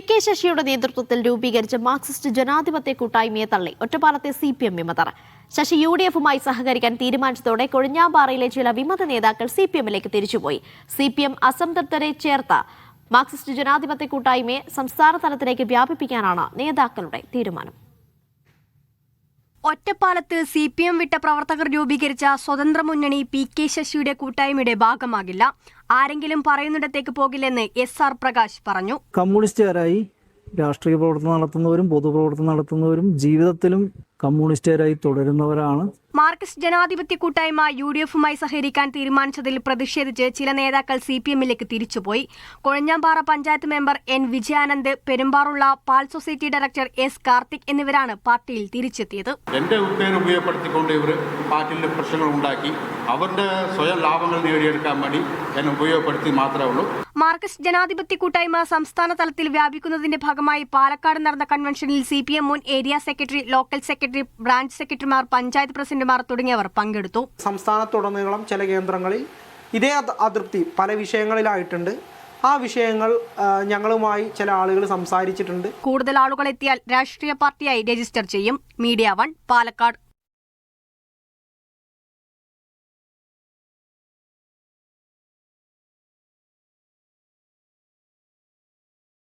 K ശശിയുടെ നേതൃത്വത്തിൽ രൂപീകരിച്ച മാർക്സിസ്റ്റ് ജനാധിപത്യ കൂട്ടായ്മയെ തള്ളി ഒറ്റപ്പാലത്തെ CPM വിമതർ. ശശി UDF-മായി സഹകരിക്കാൻ തീരുമാനിച്ചതോടെ കൊഴിഞ്ഞാമ്പാറയിലെ ചില വിമത നേതാക്കൾ CPM-ലേക്ക് തിരിച്ചുപോയി. CPM അസംതൃപ്തരെ ചേർത്ത മാർക്സിസ്റ്റ് ജനാധിപത്യ കൂട്ടായ്മയെ സംസ്ഥാന തലത്തിലേക്ക് വ്യാപിപ്പിക്കാനാണ് നേതാക്കളുടെ തീരുമാനം. ഒറ്റപ്പാലത്ത് CPM വിട്ട പ്രവർത്തകർ രൂപീകരിച്ച സ്വതന്ത്ര മുന്നണി PK ശശിയുടെ കൂട്ടായ്മയുടെ ഭാഗമാകില്ല. ആരെങ്കിലും പറയുന്നിടത്തേക്ക് പോകില്ലെന്ന് SR പ്രകാശ് പറഞ്ഞു. കമ്മ്യൂണിസ്റ്റുകാരായി രാഷ്ട്രീയ പ്രവർത്തനം നടത്തുന്നവരും പൊതുപ്രവർത്തനം നടത്തുന്നവരും ജീവിതത്തിലും കമ്മ്യൂണിസ്റ്റുകാരായി തുടരുന്നവരാണ്. മാർക്സിസ്റ്റ് ജനാധിപത്യ കൂട്ടായ്മ UDF-മായി സഹകരിക്കാൻ തീരുമാനിച്ചതിൽ പ്രതിഷേധിച്ച് ചില നേതാക്കൾ CPM-ലേക്ക് തിരിച്ചുപോയി. കൊഴിഞ്ഞാമ്പാറ പഞ്ചായത്ത് മെമ്പർ N വിജയാനന്ദ്, പെരുമ്പാറുള്ള പാൽ സൊസൈറ്റി ഡയറക്ടർ S കാർത്തിക് എന്നിവരാണ് പാർട്ടിയിൽ തിരിച്ചെത്തിയത്. എന്റെ ഉത്തേജനം ഉപയോഗപ്പെടുത്തിക്കൊണ്ട് ഇവർ പാർട്ടിയിൽ പ്രശ്നങ്ങൾ ഉണ്ടാക്കി അവരുടെ സ്വയം ലാഭങ്ങൾ നേടിയെടുക്കാൻ വേണ്ടി എന്നെ ഉപയോഗപ്പെടുത്തി മാത്രമേ ഉള്ളൂ. മാർക്സിസ്റ്റ് ജനാധിപത്യ കൂട്ടായ്മ സംസ്ഥാന തലത്തിൽ വ്യാപിക്കുന്നതിന്റെ ഭാഗമായി പാലക്കാട് നടന്ന കൺവെൻഷനിൽ CPM മുൻ area secretary, local secretary, branch സെക്രട്ടറിമാർ, പഞ്ചായത്ത് പ്രസിഡന്റുമാർ തുടങ്ങിയവർ പങ്കെടുത്തു. സംസ്ഥാനത്തുടനീളം ചില കേന്ദ്രങ്ങളിൽ ഇതേ അതൃപ്തി പല വിഷയങ്ങളിലായിട്ടുണ്ട്. ആ വിഷയങ്ങൾ ഞങ്ങളുമായി ചില ആളുകൾ സംസാരിച്ചിട്ടുണ്ട്. കൂടുതൽ ആളുകൾ എത്തിയാൽ രാഷ്ട്രീയ പാർട്ടിയായി രജിസ്റ്റർ ചെയ്യും. മീഡിയ 1 പാലക്കാട്.